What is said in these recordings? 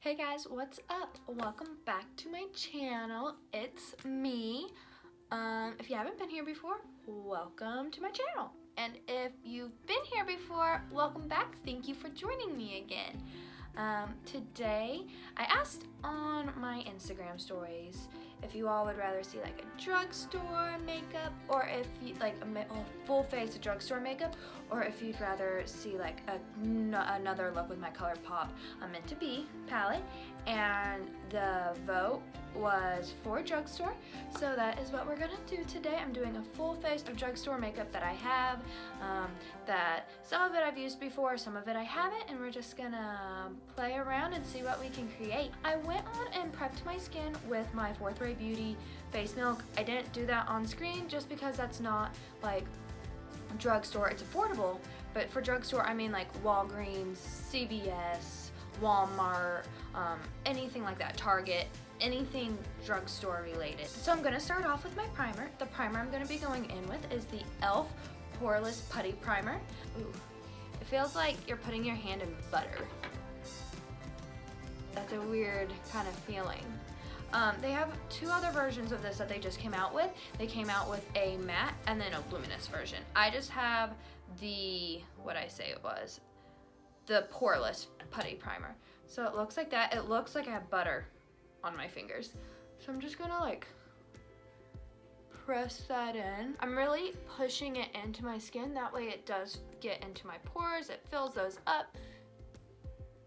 Hey guys, what's up? Welcome back to my channel. It's me. If you haven't been here before, welcome to my channel. And if you've been here before, welcome back. Thank you for joining me again. Today, I asked on my Instagram stories if you all would rather see like a drugstore makeup, or if you like a full face of drugstore makeup, or if you'd rather see like another look with my ColourPop Meant to Be palette. And the vote was for drugstore, so that is what we're gonna do today. I'm doing a full face of drugstore makeup that I have, that some of it I've used before, some of it I haven't, and we're just gonna play around and see what we can create. I went on and prepped my skin with my 4th Ray Beauty face milk. I didn't do that on screen just because that's not like drugstore. It's affordable, but for drugstore I mean like Walgreens, CVS, Walmart, anything like that, Target, anything drugstore related. So I'm gonna start off with my primer. The primer I'm gonna be going in with is the e.l.f. Poreless Putty Primer. Ooh, it feels like you're putting your hand in butter. That's a weird kind of feeling. They have 2 other versions of this that they just came out with. They came out with a matte and then a luminous version. I just have the, what I say it was, the Poreless Putty Primer. So it looks like that. It looks like I have butter on my fingers. So I'm just gonna like press that in. I'm really pushing it into my skin. That way it does get into my pores. It fills those up.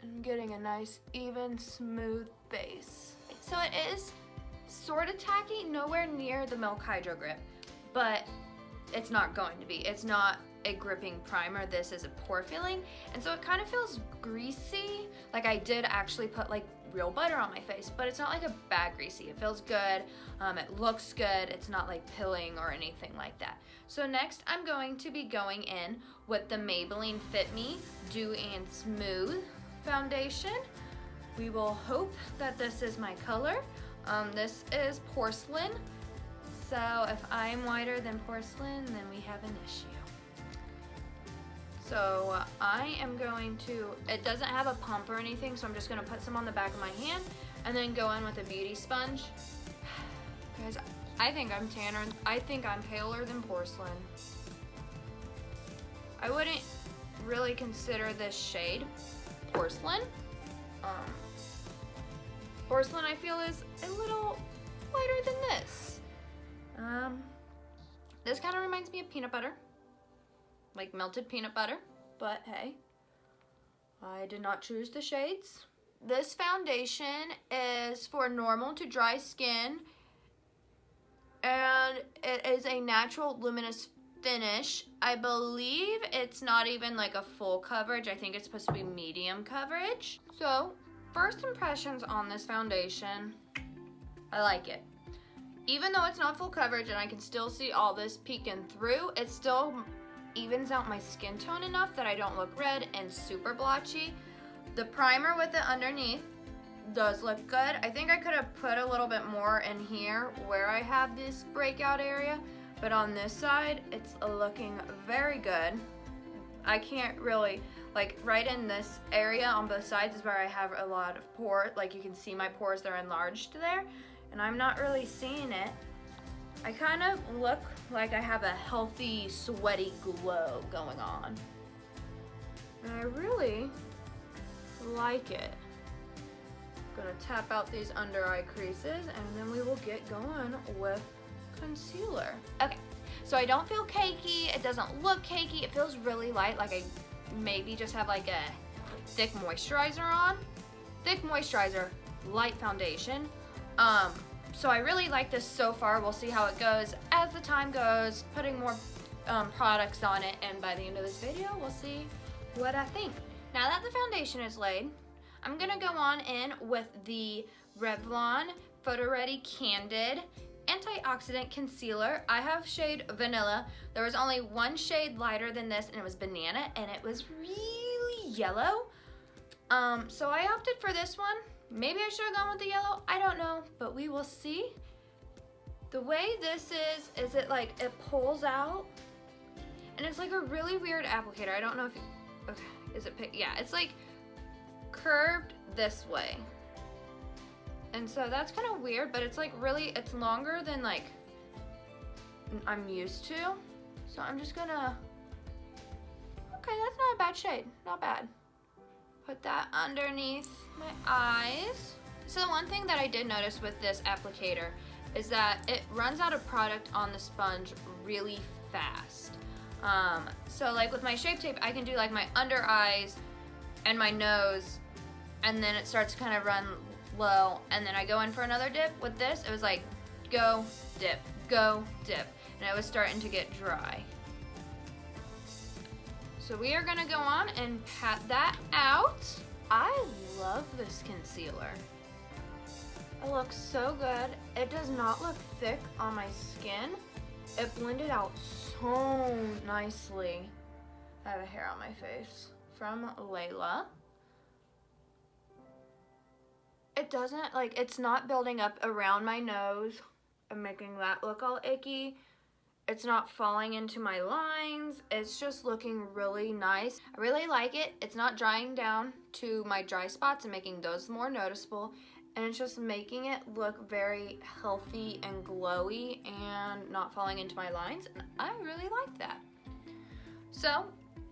I'm getting a nice, even, smooth base. So it is sort of tacky, nowhere near the Milk Hydro Grip, but it's not going to be. It's not a gripping primer. This is a pore filling, and so it kind of feels greasy. Like I did actually put like real butter on my face, but it's not like a bad greasy. It feels good. It looks good. It's not like pilling or anything like that. So next I'm going to be going in with the Maybelline Fit Me Dew and Smooth foundation. We will hope that this is my color. This is porcelain, so if I'm whiter than porcelain, then we have an issue. So I am going to, it doesn't have a pump or anything, so I'm just gonna put some on the back of my hand and then go in with a beauty sponge. Guys, I think I'm tanner. I think I'm paler than porcelain. I wouldn't really consider this shade porcelain. Porcelain I feel is a little lighter than this. This kind of reminds me of peanut butter, like melted peanut butter, but hey, I did not choose the shades. This foundation is for normal to dry skin, and it is a natural luminous finish. I believe it's not even like a full coverage. I think it's supposed to be medium coverage. So first impressions on this foundation, I like it. Even though it's not full coverage and I can still see all this peeking through, it still evens out my skin tone enough that I don't look red and super blotchy. The primer with it underneath does look good. I think I could have put a little bit more in here where I have this breakout area, but on this side, it's looking very good. I can't really, like right in this area on both sides is where I have a lot of pore, like you can see my pores, they're enlarged there, and I'm not really seeing it. I kind of look like I have a healthy, sweaty glow going on. And I really like it. I'm gonna tap out these under eye creases and then we will get going with concealer. Okay, so I don't feel cakey. It doesn't look cakey. It feels really light, like I maybe just have like a thick moisturizer on. Thick moisturizer, light foundation. So I really like this so far. We'll see how it goes as the time goes, putting more products on it, and by the end of this video, we'll see what I think. Now that the foundation is laid, I'm gonna go on in with the Revlon Photo Ready Candid Antioxidant Concealer. I have shade Vanilla. There was only one shade lighter than this, and it was Banana, and it was really yellow. So I opted for this one. Maybe I should have gone with the yellow, I don't know, but we will see. The way this is it like, it pulls out, and it's like a really weird applicator. I don't know if you, okay, is it, yeah, it's like curved this way. And so that's kind of weird, but it's like really, it's longer than like I'm used to. So I'm just gonna, okay, that's not a bad shade, not bad. Put that underneath my eyes. So the one thing that I did notice with this applicator is that it runs out of product on the sponge really fast. So like with my Shape Tape, I can do like my under eyes and my nose, and then it starts to kind of run low, and then I go in for another dip. With this, it was like go, dip, go, dip, and it was starting to get dry. So we are gonna go on and pat that out. I love this concealer. It looks so good. It does not look thick on my skin. It blended out so nicely. I have a hair on my face from Layla. It doesn't, like, it's not building up around my nose and making that look all icky. It's not falling into my lines. It's just looking really nice. I really like it. It's not drying down to my dry spots and making those more noticeable. And it's just making it look very healthy and glowy and not falling into my lines. And I really like that. So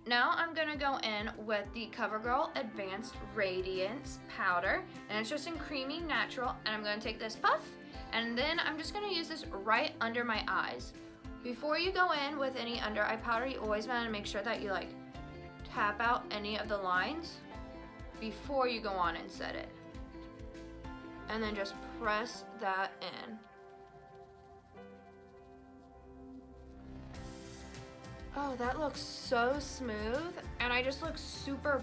now I'm gonna go in with the CoverGirl Advanced Radiance Powder. And it's just in Creamy Natural. And I'm gonna take this puff. And then I'm just gonna use this right under my eyes. Before you go in with any under eye powder, you always wanna make sure that you like tap out any of the lines before you go on and set it. And then just press that in. Oh, that looks so smooth, and I just look super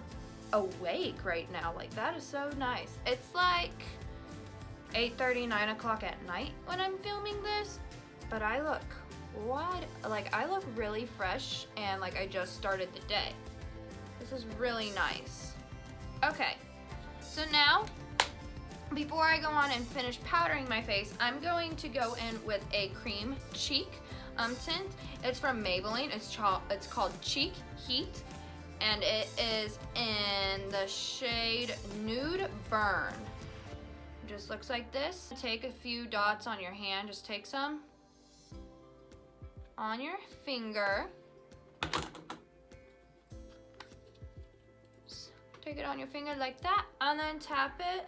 awake right now. Like, that is so nice. It's like 8:30, 9 o'clock at night when I'm filming this, but I look wide, like I look really fresh and like I just started the day. This is really nice. Okay, so now, before I go on and finish powdering my face, I'm going to go in with a cream cheek tint. It's from Maybelline. It's called Cheek Heat, and it is in the shade Nude Burn. It just looks like this. Take a few dots on your hand. Just take some on your finger. Just take it on your finger like that, and then tap it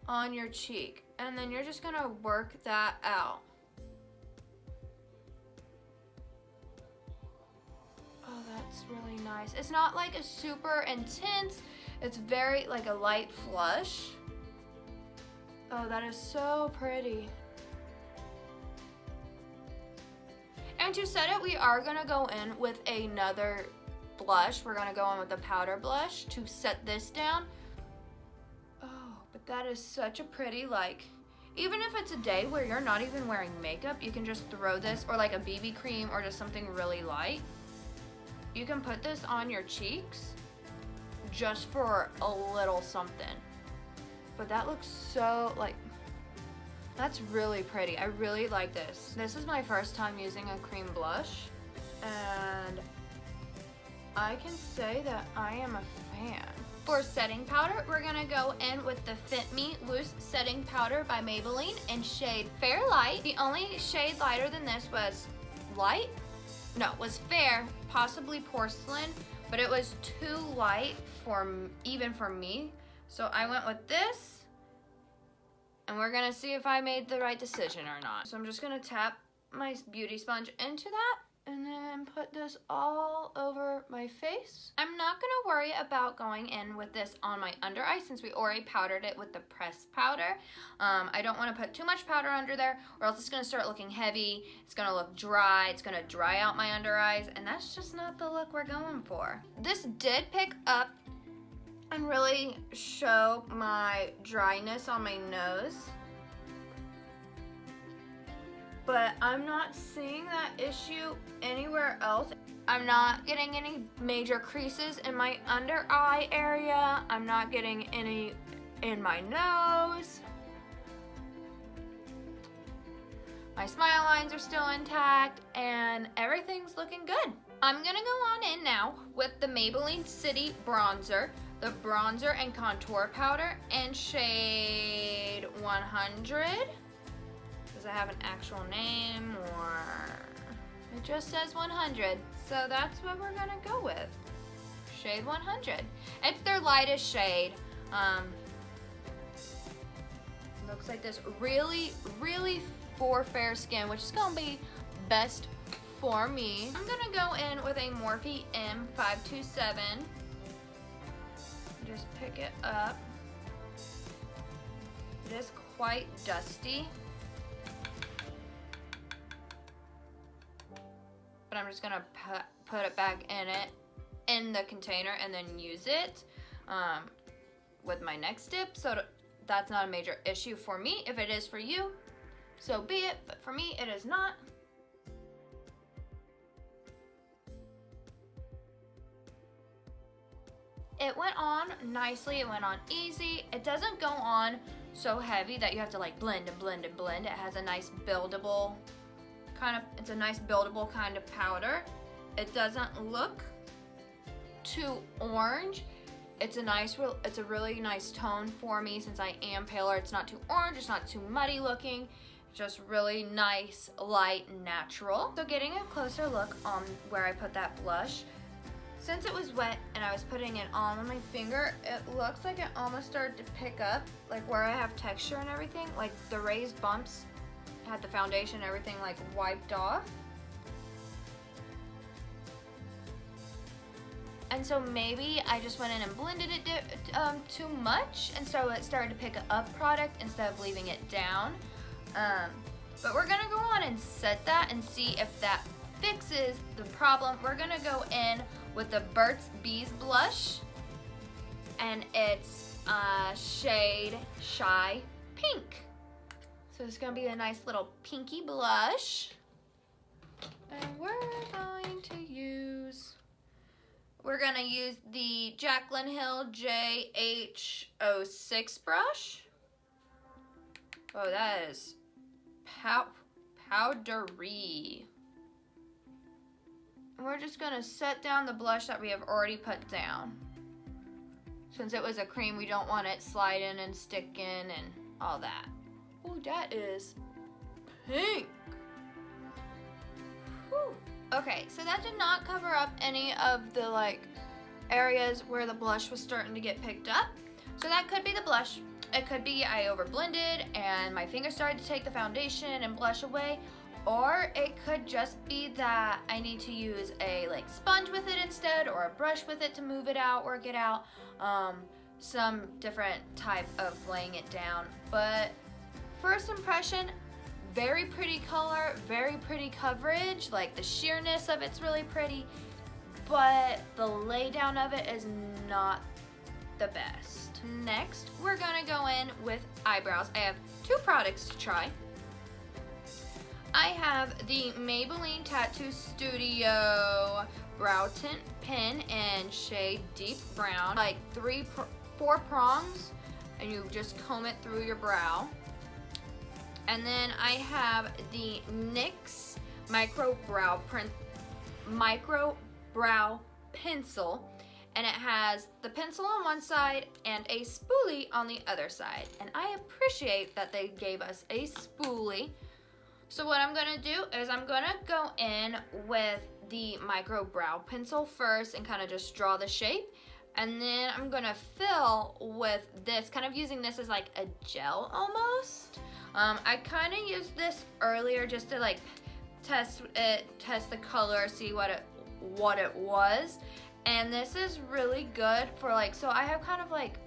on your cheek, and then you're just gonna work that out. Oh, that's really nice. It's not like a super intense, it's very like a light flush. Oh, that is so pretty. And to set it, we are gonna go in with another blush. We're gonna go in with a powder blush to set this down. That is such a pretty, like, even if it's a day where you're not even wearing makeup, you can just throw this, or like a BB cream or just something really light. You can put this on your cheeks just for a little something. But that looks so, like, that's really pretty. I really like this. This is my first time using a cream blush, and I can say that I am a fan. For setting powder, we're gonna go in with the Fit Me Loose Setting Powder by Maybelline in shade Fair Light. The only shade lighter than this was light? No, it was fair, possibly porcelain, but it was too light even for me. So I went with this, and we're gonna see if I made the right decision or not. So I'm just gonna tap my beauty sponge into that, and then put this all over my face. I'm not gonna worry about going in with this on my under eye since we already powdered it with the pressed powder. I don't wanna put too much powder under there, or else it's gonna start looking heavy, it's gonna look dry, it's gonna dry out my under eyes, and that's just not the look we're going for. This did pick up and really show my dryness on my nose, but I'm not seeing that issue anywhere else. I'm not getting any major creases in my under eye area. I'm not getting any in my nose. My smile lines are still intact, and everything's looking good. I'm gonna go on in now with the Maybelline City Bronzer, the bronzer and contour powder in shade 100. Does it have an actual name, or it just says 100? So that's what we're gonna go with. Shade 100. It's their lightest shade. Looks like this. Really, really for fair skin, which is gonna be best for me. I'm gonna go in with a Morphe M527. Just pick it up. It is quite dusty, but I'm just gonna put it back in the container and then use it with my next dip. So that's not a major issue for me. If it is for you, so be it, but for me it is not. It went on nicely, it went on easy. It doesn't go on so heavy that you have to like blend and blend and blend. It has a nice buildable it's a nice buildable kind of powder. It doesn't look too orange. It's a really nice tone for me since I am paler. It's not too orange, it's not too muddy looking. Just really nice, light, natural. So getting a closer look on where I put that blush, since it was wet and I was putting it on my finger, it looks like it almost started to pick up, like where I have texture and everything, like the raised bumps had the foundation and everything like wiped off. And so maybe I just went in and blended it too much, and so it started to pick up product instead of leaving it down. But we're gonna go on and set that and see if that fixes the problem. We're gonna go in with the Burt's Bees blush, and it's shade Shy Pink. So it's gonna be a nice little pinky blush. And we're gonna use the Jaclyn Hill JH06 brush. Oh, that is powdery. And we're just gonna set down the blush that we have already put down. Since it was a cream, we don't want it sliding and sticking and all that. Oh, that is pink. Whew. Okay, so that did not cover up any of the like areas where the blush was starting to get picked up. So that could be the blush. It could be I over blended and my finger started to take the foundation and blush away. Or it could just be that I need to use a like sponge with it instead, or a brush with it to move it out, work it out. Some different type of laying it down. But first impression, very pretty color, very pretty coverage. Like the sheerness of it's really pretty, but the lay down of it is not the best. Next, we're gonna go in with eyebrows. I have two products to try. I have the Maybelline Tattoo Studio Brow Tint Pen in shade Deep Brown. Like 4 prongs, and you just comb it through your brow. And then I have the NYX Micro Brow Pencil, and it has the pencil on one side and a spoolie on the other side. And I appreciate that they gave us a spoolie. So what I'm gonna do is I'm gonna go in with the Micro Brow Pencil first and kind of just draw the shape. And then I'm gonna fill with this, kind of using this as like a gel almost. I kind of used this earlier just to like test the color, see what it was. And this is really good for like, so I have kind of like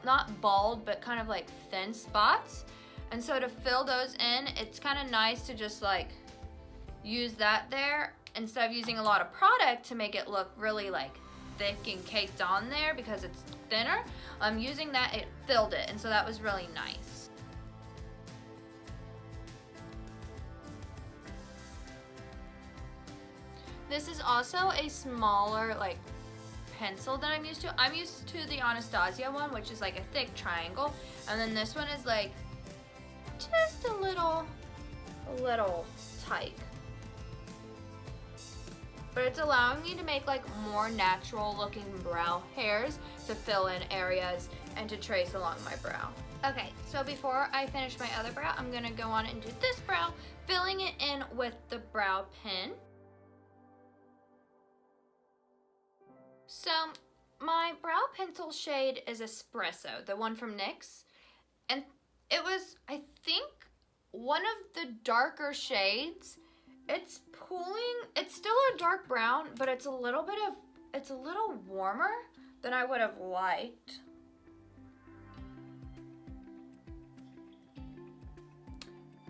not bald, but kind of like thin spots. And so to fill those in, it's kind of nice to just like use that there instead of using a lot of product to make it look really like thick and caked on there because it's thinner. Using that, it filled it, and so that was really nice. This is also a smaller like pencil that I'm used to. I'm used to the Anastasia one, which is like a thick triangle, and then this one is like just a little tight. But it's allowing me to make like more natural looking brow hairs to fill in areas and to trace along my brow. Okay, so before I finish my other brow, I'm gonna go on and do this brow, filling it in with the brow pen. So my brow pencil shade is Espresso, the one from NYX. And it was, I think, one of the darker shades. It's still a dark brown, but it's a little warmer than I would have liked.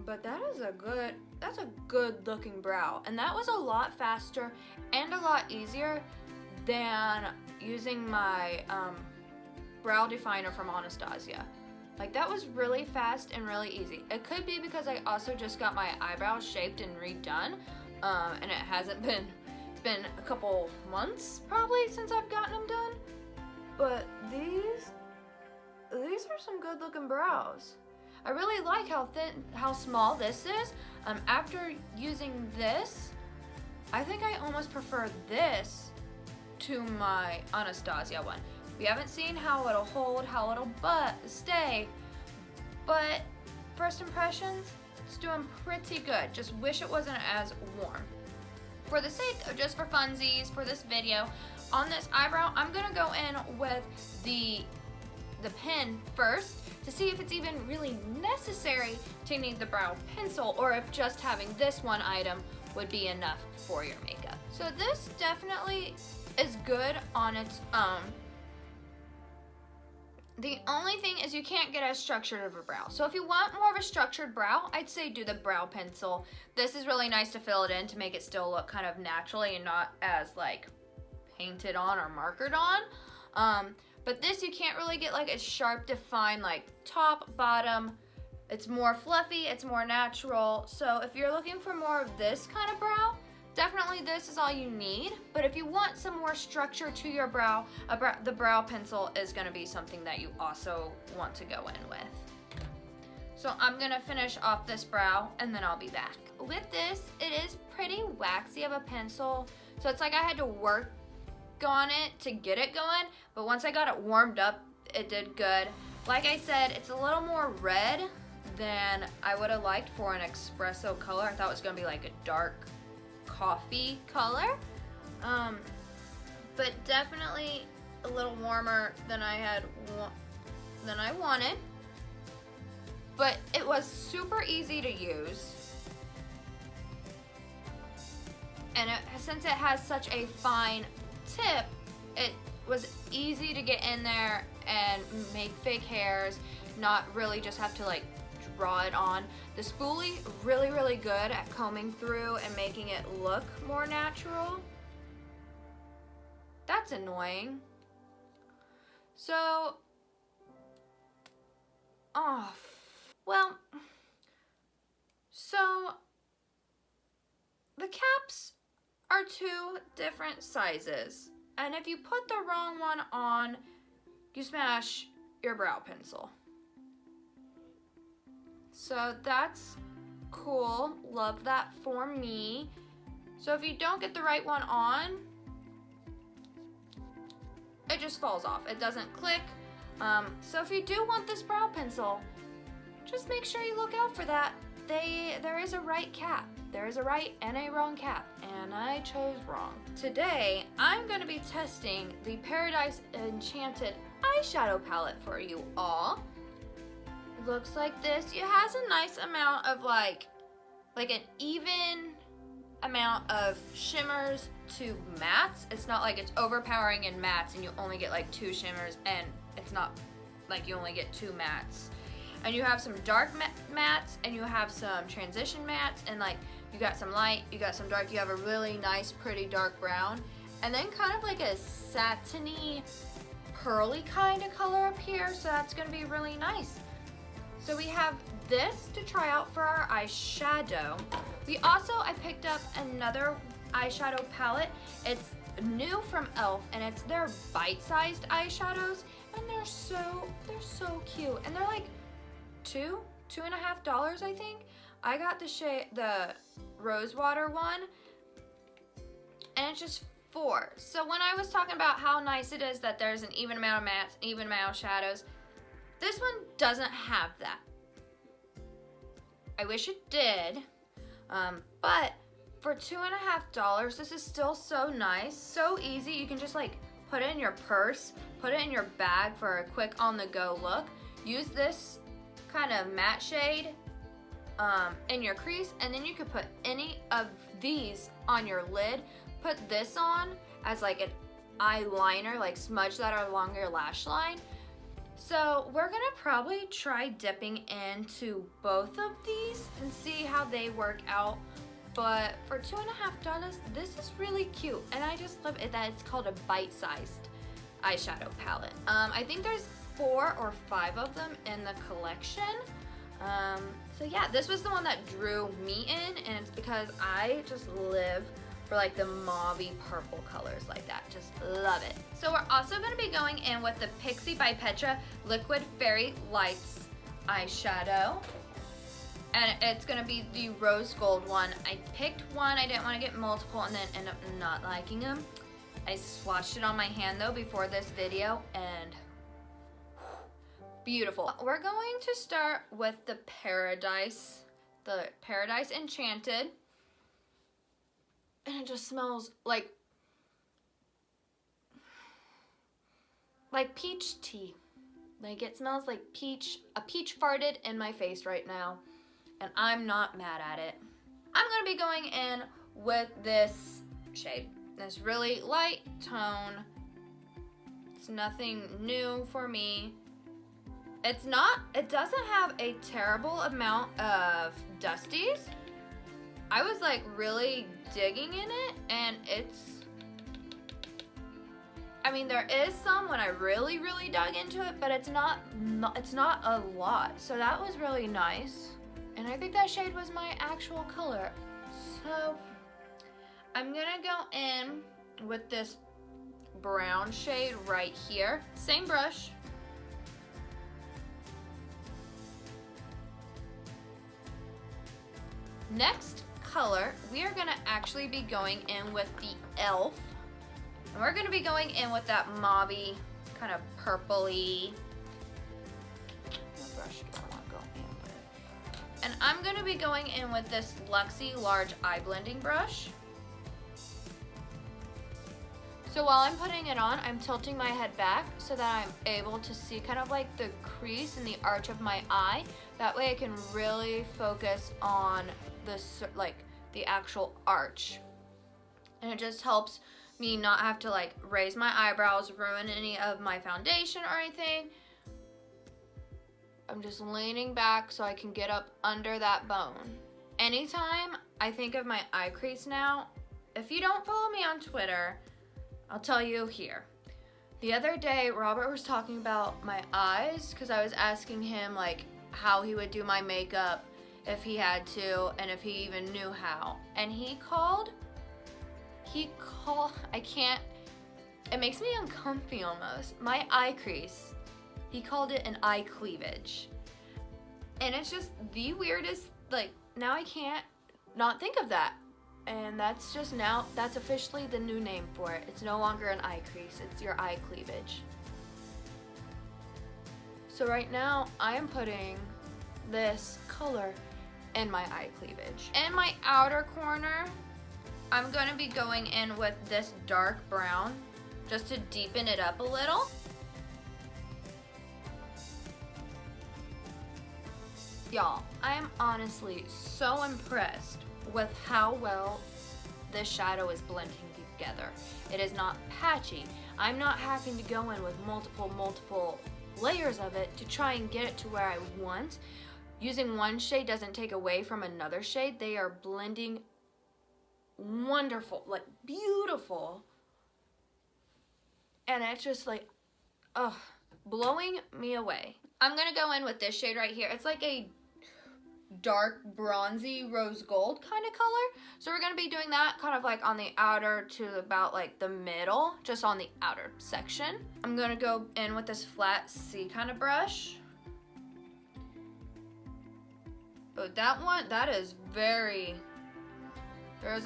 But that's a good looking brow. And that was a lot faster and a lot easier than using my brow definer from Anastasia. Like, that was really fast and really easy. It could be because I also just got my eyebrows shaped and redone, and it's been a couple months probably since I've gotten them done. But these are some good looking brows. I really like how small this is. After using this, I think I almost prefer this to my Anastasia one. We haven't seen how it'll hold, how it'll stay, but first impressions, it's doing pretty good. Just wish it wasn't as warm. For the sake of, just for funsies, for this video, on this eyebrow, I'm gonna go in with the pen first to see if it's even really necessary to need the brow pencil, or if just having this one item would be enough for your makeup. So this definitely is good on its own. The only thing is you can't get as structured of a brow. So if you want more of a structured brow, I'd say do the brow pencil. This is really nice to fill it in to make it still look kind of naturally and not as like painted on or markered on. But this you can't really get like a sharp defined like top, bottom. It's more fluffy, it's more natural. So if you're looking for more of this kind of brow, definitely this is all you need. But if you want some more structure to your brow, the brow pencil is gonna be something that you also want to go in with. So I'm gonna finish off this brow and then I'll be back. With this, it is pretty waxy of a pencil. So it's like I had to work on it to get it going, but once I got it warmed up, it did good. Like I said, it's a little more red than I would have liked for an espresso color. I thought it was gonna be like a dark coffee color, but definitely a little warmer than I wanted. But it was super easy to use, and since it has such a fine tip, it was easy to get in there and make fake hairs, not really just have to like draw it on. The spoolie, really good at combing through and making it look more natural. That's annoying. So, so the caps are 2 different sizes, and if you put the wrong one on, you smash your brow pencil. So that's cool, love that for me. So if you don't get the right one on, it just falls off, it doesn't click. So if you do want this brow pencil, just make sure you look out for that. There is a right cap. There is a right and a wrong cap, and I chose wrong. Today, I'm gonna be testing the Paradise Enchanted eyeshadow palette for you all. It looks like this. It has a nice amount of like an even amount of shimmers to mattes. It's not like it's overpowering in mattes and you only get like 2 shimmers, and it's not like you only get 2 mattes. And you have some dark mattes and you have some transition mattes, and like you got some light, you got some dark, you have a really nice pretty dark brown, and then kind of like a satiny pearly kind of color up here, so that's gonna be really nice. So we have this to try out for our eyeshadow. I picked up another eyeshadow palette. It's new from e.l.f. and it's their bite-sized eyeshadows, and they're so cute, and they're like $2.50, I think. I got the rose water one, and it's just $4. So when I was talking about how nice it is that there's an even amount of mattes, even amount of shadows, This one doesn't have that. I wish it did, but for $2.50, this is still so nice, so easy. You can just like put it in your purse, put it in your bag for a quick on-the-go look. Use this kind of matte shade in your crease, and then you could put any of these on your lid. Put this on as like an eyeliner, like smudge that along your lash line. So we're gonna probably try dipping into both of these and see how they work out. But for $2.50, this is really cute, and I just love it that it's called a bite-sized eyeshadow palette. I think there's 4 or 5 of them in the collection. So yeah, this was the one that drew me in, and it's because I just live for like the mauvey purple colors like that. Just love it. So we're also gonna be going in with the Pixie by Petra Liquid Fairy Lights eyeshadow. And it's gonna be the rose gold one. I picked one, I didn't wanna get multiple and then end up not liking them. I swatched it on my hand though before this video, and beautiful. We're going to start with the Paradise Enchanted. And it just smells like peach tea. Like it smells like peach. A peach farted in my face right now, and I'm not mad at it. I'm gonna be going in with this shade. This really light tone. It's nothing new for me. It doesn't have a terrible amount of dusties. I was like really digging in it, and I mean, there is some when I really dug into it, but it's not a lot. So that was really nice. And I think that shade was my actual color. So I'm gonna go in with this brown shade right here. Same brush. Next color, we are gonna actually be going in with the Elf. And we're gonna be going in with that mauvey, kind of purpley. What brush do I want to go in with? And I'm gonna be going in with this Luxie large eye blending brush. So while I'm putting it on, I'm tilting my head back so that I'm able to see kind of like the crease and the arch of my eye. That way I can really focus on the actual arch. And it just helps me not have to like raise my eyebrows, ruin any of my foundation or anything. I'm just leaning back so I can get up under that bone. Anytime I think of my eye crease now, if you don't follow me on Twitter, I'll tell you here. The other day, Robert was talking about my eyes because I was asking him like how he would do my makeup if he had to, and if he even knew how. And it makes me uncomfy almost. My eye crease, he called it an eye cleavage. And it's just the weirdest, like, now I can't not think of that. And that's officially the new name for it. It's no longer an eye crease, it's your eye cleavage. So right now, I am putting this color in my eye cleavage. In my outer corner, I'm gonna be going in with this dark brown just to deepen it up a little. Y'all, I am honestly so impressed with how well this shadow is blending together. It is not patchy. I'm not having to go in with multiple layers of it to try and get it to where I want. Using one shade doesn't take away from another shade. They are blending wonderful, like beautiful. And it's just like, blowing me away. I'm gonna go in with this shade right here. It's like a dark bronzy rose gold kind of color. So we're gonna be doing that kind of like on the outer to about like the middle, just on the outer section. I'm gonna go in with this flat C kind of brush. Oh, that one, there's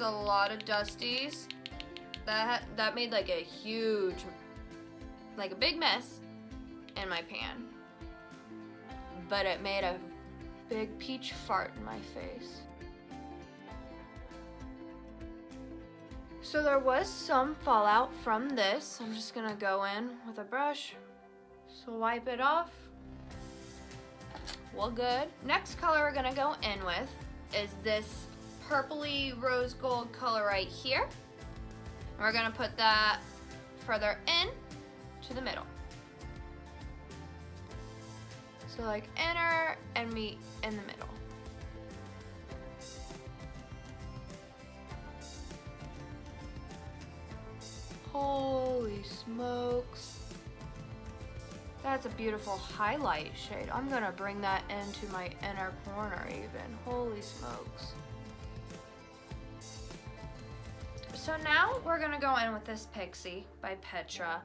a lot of dusties. That made like a big mess in my pan. but it made a big peach fart in my face. So there was some fallout from this. I'm just gonna go in with a brush, so wipe it off. Well, good. Next color we're gonna go in with is this purpley rose gold color right here. We're gonna put that further in to the middle. So like inner and meat in the middle. Holy smokes. That's a beautiful highlight shade. I'm gonna bring that into my inner corner even. Holy smokes. So now we're gonna go in with this Pixie by Petra.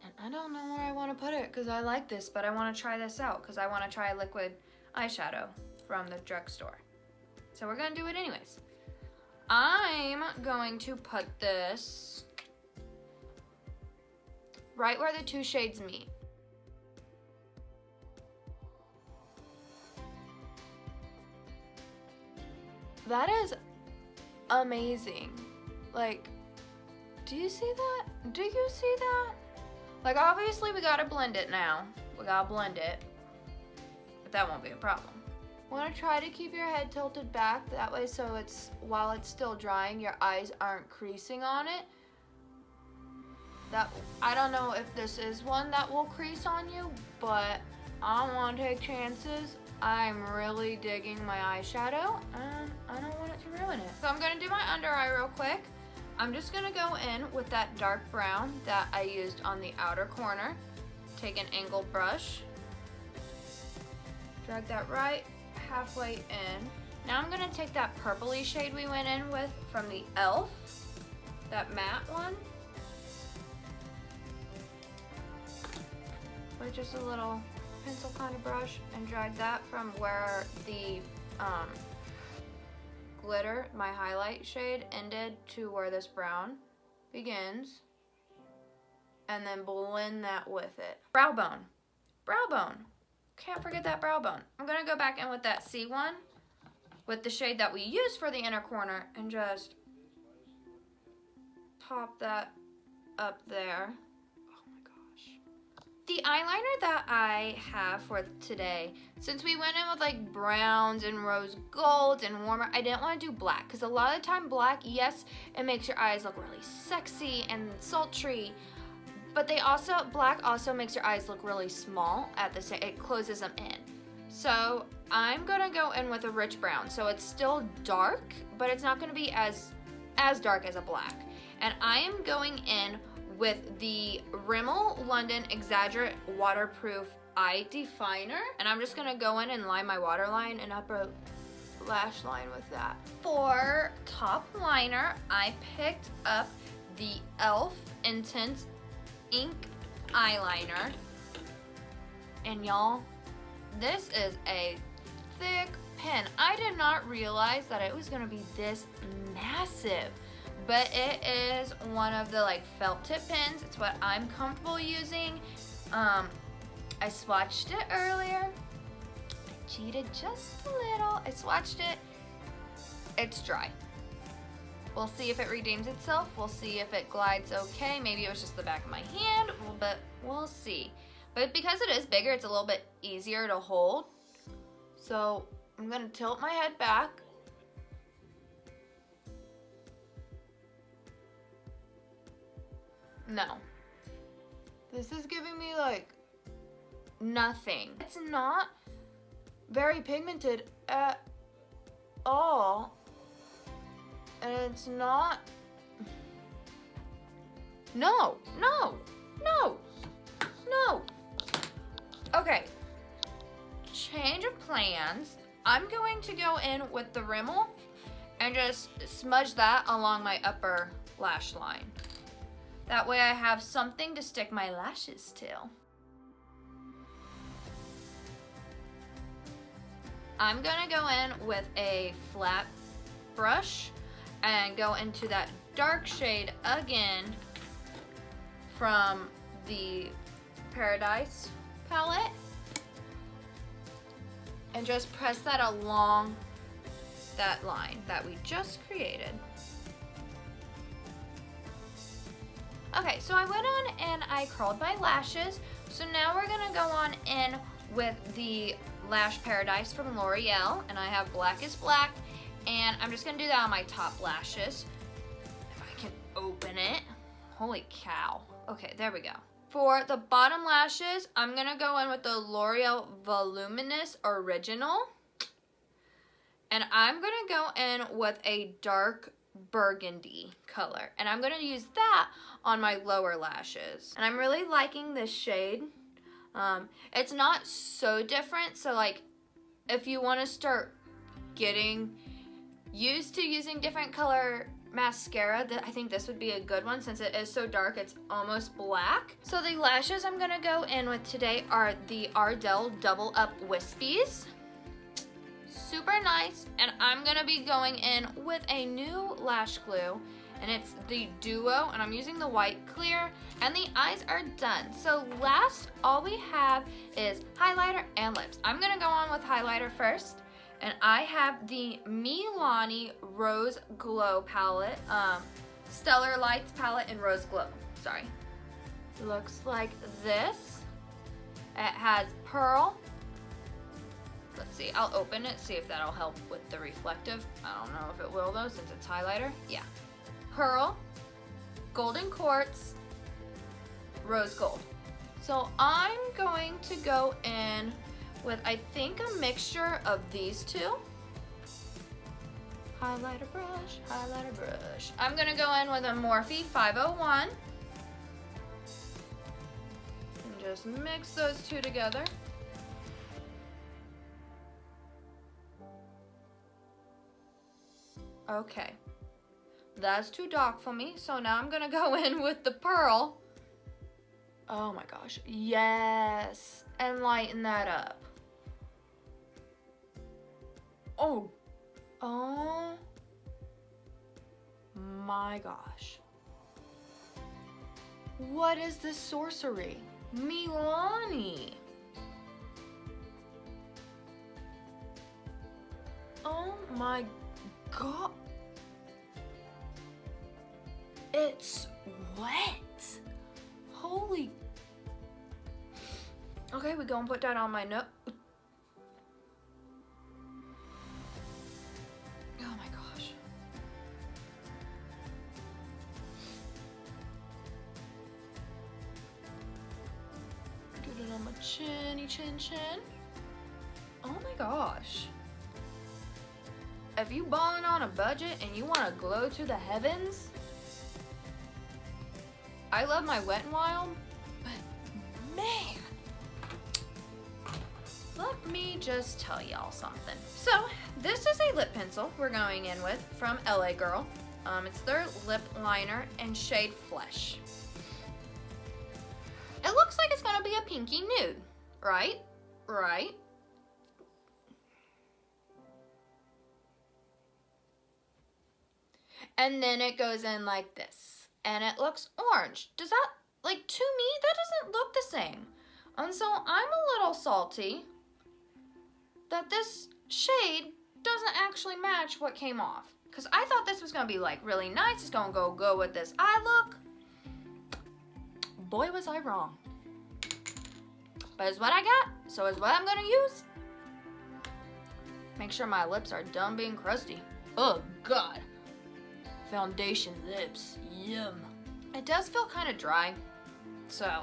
And I don't know where I wanna put it because I like this, but I wanna try this out because I wanna try liquid eyeshadow from the drugstore. So we're gonna do it anyways. I'm going to put this right where the two shades meet. That is amazing. Like, do you see that? Do you see that? Like, obviously we gotta blend it now. We gotta blend it, but that won't be a problem. Want to try to keep your head tilted back, that way so it's, while it's still drying, your eyes aren't creasing on it. That, I don't know if this is one that will crease on you, but I don't want to take chances. I'm really digging my eyeshadow and I don't want it to ruin it. So I'm going to do my under eye real quick. I'm just going to go in with that dark brown that I used on the outer corner. Take an angled brush. Drag that right halfway in. Now I'm going to take that purpley shade we went in with from the e.l.f., that matte one, with just a little pencil kind of brush, and drag that from where the glitter, my highlight shade, ended to where this brown begins, and then blend that with it. Brow bone. Brow bone. Can't forget that brow bone. I'm gonna go back in with that C1 with the shade that we used for the inner corner and just top that up there. Oh my gosh. The eyeliner that I have for today, since we went in with like browns and rose golds and warmer, I didn't want to do black because a lot of the time black, yes, it makes your eyes look really sexy and sultry. But black also makes your eyes look really small at the same, it closes them in. So I'm gonna go in with a rich brown. So it's still dark, but it's not gonna be as dark as a black. And I am going in with the Rimmel London Exaggerate Waterproof Eye Definer. And I'm just gonna go in and line my waterline and upper lash line with that. For top liner, I picked up the e.l.f. Intense Ink eyeliner, and y'all, this is a thick pen. I did not realize that it was gonna be this massive, but it is one of the like felt tip pens. It's what I'm comfortable using. I swatched it earlier. I cheated just a little. I swatched it. It's dry. We'll see if it redeems itself. We'll see if it glides okay. Maybe it was just the back of my hand, but we'll see. But because it is bigger, it's a little bit easier to hold. So I'm gonna tilt my head back. No. This is giving me like nothing. It's not very pigmented at all. And it's not, no. Okay, change of plans. I'm going to go in with the Rimmel and just smudge that along my upper lash line. That way I have something to stick my lashes to. I'm gonna go in with a flat brush and go into that dark shade again from the Paradise palette. and just press that along that line that we just created. Okay, so I went on and I curled my lashes. So now we're gonna go on in with the Lash Paradise from L'Oreal, and I have Black is Black, and I'm just gonna do that on my top lashes. If I can open it. Holy cow. Okay, there we go. For the bottom lashes, I'm gonna go in with the L'Oreal Voluminous Original, and I'm gonna go in with a dark burgundy color, and I'm gonna use that on my lower lashes. And I'm really liking this shade. It's not so different, so like if you want to start getting used to using different color mascara, I think this would be a good one since it is so dark, it's almost black. So the lashes I'm gonna go in with today are the Ardell Double Up Wispies. Super nice, and I'm gonna be going in with a new lash glue, and it's the Duo, and I'm using the white clear, and the eyes are done. So last, all we have is highlighter and lips. I'm gonna go on with highlighter first, and I have the Milani Rose Glow palette, Stellar Lights palette in Rose Glow, sorry. Looks like this. It has pearl. Let's see, I'll open it, see if that'll help with the reflective. I don't know if it will though, since it's highlighter. Yeah. Pearl, golden quartz, rose gold. So I'm going to go in with, I think, a mixture of these two. Highlighter brush, highlighter brush. I'm gonna go in with a Morphe 501. And just mix those two together. Okay, that's too dark for me, so now I'm gonna go in with the pearl. Oh my gosh, yes, and lighten that up. Oh my gosh. What is this sorcery? Milani. Oh my God. It's wet. Holy. Okay, we go and put that on my nose. Oh my gosh. Get it on my chinny chin chin. Oh my gosh. If you balling on a budget and you want to glow to the heavens, I love my Wet n Wild, but man, let me just tell y'all something. So this is a lip pencil we're going in with from LA Girl. It's their lip liner in shade Flesh. It looks like it's gonna be a pinky nude, right? Right? And then it goes in like this, and it looks orange. Does that, like, to me, that doesn't look the same. And so I'm a little salty that this shade doesn't actually match what came off. Because I thought this was going to be, like, really nice. It's going to go with this eye look. Boy, was I wrong. But it's what I got, so it's what I'm going to use. Make sure my lips are done being crusty. Oh, God. Foundation lips, yum. It does feel kind of dry, so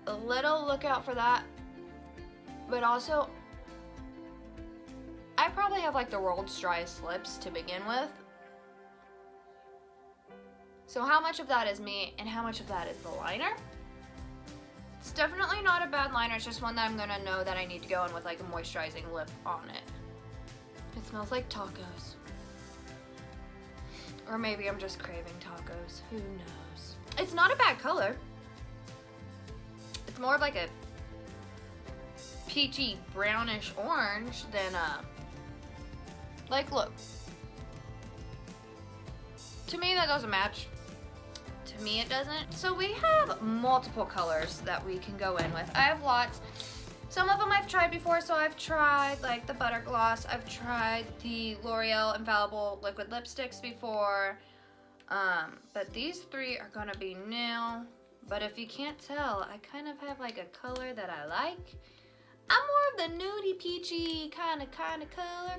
a little look out for that. But also, I probably have like the world's driest lips to begin with. So how much of that is me and how much of that is the liner? It's definitely not a bad liner, it's just one that I'm gonna know that I need to go in with like a moisturizing lip on it. It smells like tacos. Or maybe I'm just craving tacos. Who knows? It's not a bad color. It's more of like a peachy brownish orange than like, look. To me that doesn't match. To me it doesn't. So we have multiple colors that we can go in with. I have lots. Some of them I've tried before, so I've tried like the Butter Gloss. I've tried the L'Oreal Infallible Liquid Lipsticks before. But these three are gonna be new. But if you can't tell, I kind of have like a color that I like. I'm more of the nudie peachy kind of color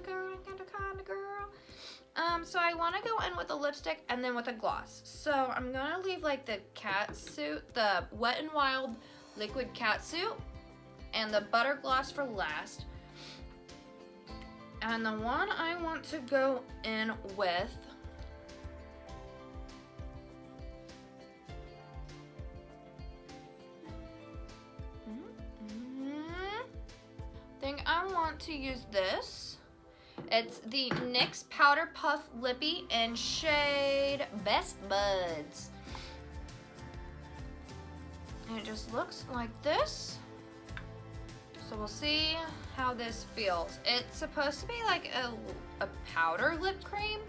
girl, kind of girl. So I want to go in with a lipstick and then with a gloss. So I'm gonna leave like the cat suit, the Wet n Wild liquid cat suit, and the butter gloss for last. And the one I want to go in with I want to use this. It's the NYX Powder Puff Lippy in shade Best Buds. And it just looks like this. So we'll see how this feels. It's supposed to be like a powder lip cream.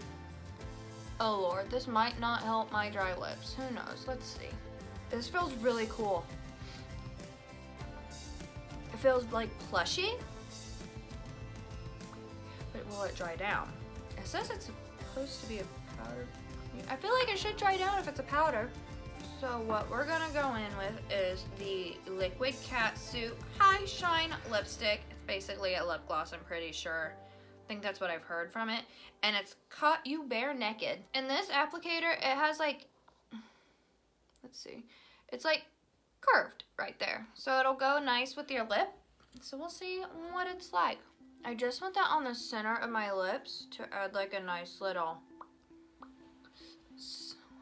Oh Lord, this might not help my dry lips. Who knows? Let's see. This feels really cool. It feels like plushy. But will it dry down? It says it's supposed to be a powder. I feel like it should dry down if it's a powder. So what we're gonna go in with is the Liquid Catsuit High Shine Lipstick. It's basically a lip gloss, I'm pretty sure. I think that's what I've heard from it. And it's Caught You Bare Naked. And this applicator, it has like, let's see, it's like curved right there. So it'll go nice with your lip. So we'll see what it's like. I just want that on the center of my lips to add like a nice little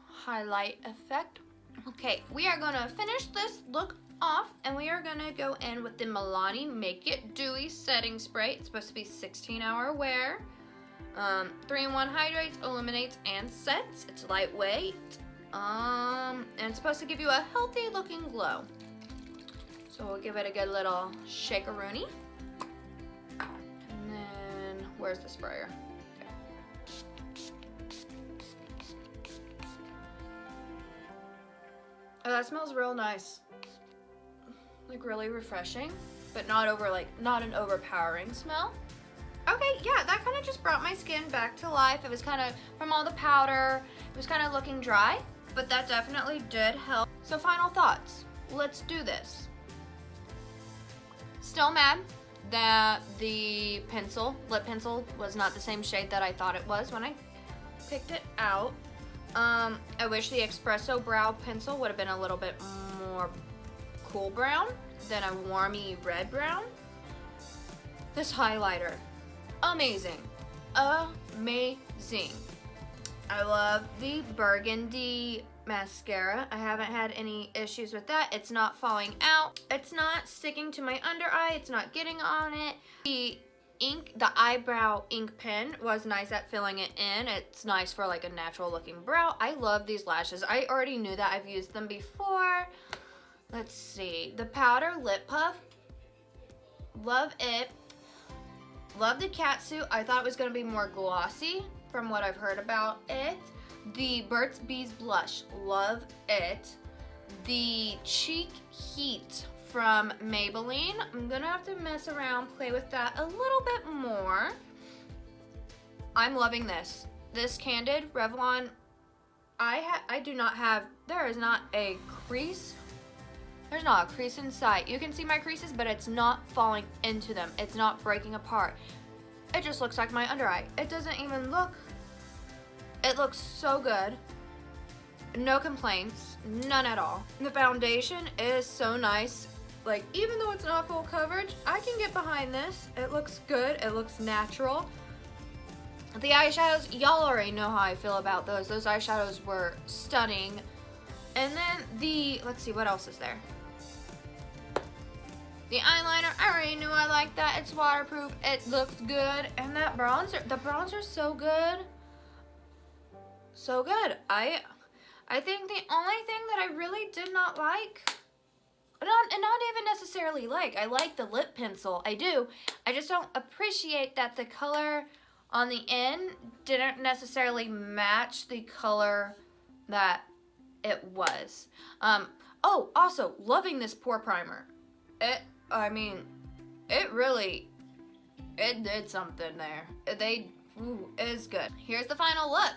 highlight effect. Okay, we are gonna finish this look off and we are gonna go in with the Milani Make It Dewy Setting Spray. It's supposed to be 16-hour wear. 3-in-1 hydrates, illuminates, and sets. It's lightweight. And it's supposed to give you a healthy looking glow. So we'll give it a good little shake-a-rooney. And then, where's the sprayer? Oh, that smells real nice. Like really refreshing, but not an overpowering smell. Okay, yeah, that kind of just brought my skin back to life. It was kind of, from all the powder, it was kind of looking dry, but that definitely did help. So final thoughts. Let's do this. Still mad that the lip pencil was not the same shade that I thought it was when I picked it out. I wish the Espresso Brow Pencil would have been a little bit more cool brown than a warmy red brown. This highlighter, amazing, amazing. I love the burgundy mascara. I haven't had any issues with that. It's not falling out. It's not sticking to my under eye. It's not getting on it. The eyebrow ink pen was nice at filling it in. It's nice for like a natural looking brow. I love these lashes. I already knew that. I've used them before. Let's see. The powder lip puff. Love it. Love the catsuit. I thought it was going to be more glossy from what I've heard about it. The Burt's Bees blush. Love it. The Cheek Heat from Maybelline. I'm gonna have to mess around, play with that a little bit more. I'm loving this. This Candid Revlon, I do not have, there is not a crease. There's not a crease in sight. You can see my creases, but it's not falling into them. It's not breaking apart. It just looks like my under eye. It doesn't even look, it looks so good. No complaints, none at all. The foundation is so nice. Like, even though it's not full coverage, I can get behind this. It looks good, it looks natural. The eyeshadows, y'all already know how I feel about those. Those eyeshadows were stunning. And then let's see, what else is there? The eyeliner, I already knew I liked that. It's waterproof, it looks good. And that bronzer, the bronzer's so good. So good. I think the only thing that I really did not like, not even necessarily like, I like the lip pencil, I do. I just don't appreciate that the color on the end didn't necessarily match the color that it was. Oh, also, loving this pore primer. I mean, it really, it did something there. It is good. Here's the final look.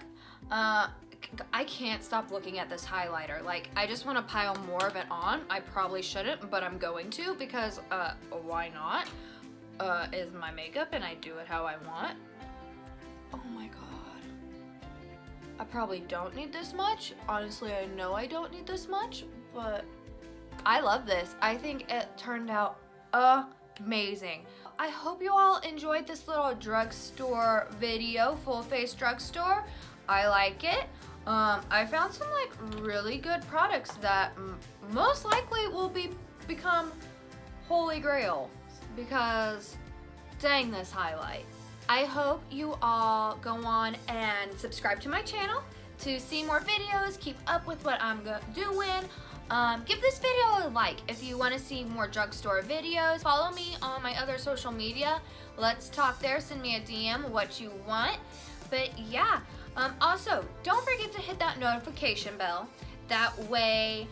I can't stop looking at this highlighter. Like, I just want to pile more of it on. I probably shouldn't, but I'm going to because, why not? Is my makeup and I do it how I want. Oh my god. I probably don't need this much. Honestly, I know I don't need this much, but I love this. I think it turned out amazing. I hope you all enjoyed this little drugstore video, full face drugstore. I like it. I found some like really good products that most likely will become holy grail because dang this highlight. I hope you all go on and subscribe to my channel to see more videos, keep up with what I'm doing. Give this video a like if you want to see more drugstore videos. Follow me on my other social media. Let's talk there. Send me a DM what you want. But yeah, also don't forget to hit that notification bell. That way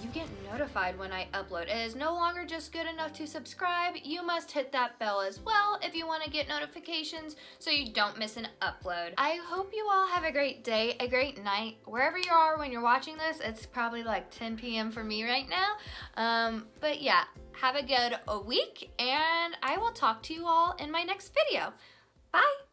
you get notified when I upload. It is no longer just good enough to subscribe. You must hit that bell as well if you want to get notifications so you don't miss an upload. I hope you all have a great day, a great night. Wherever you are when you're watching this, it's probably like 10 p.m. for me right now. But yeah, have a good week and I will talk to you all in my next video. Bye!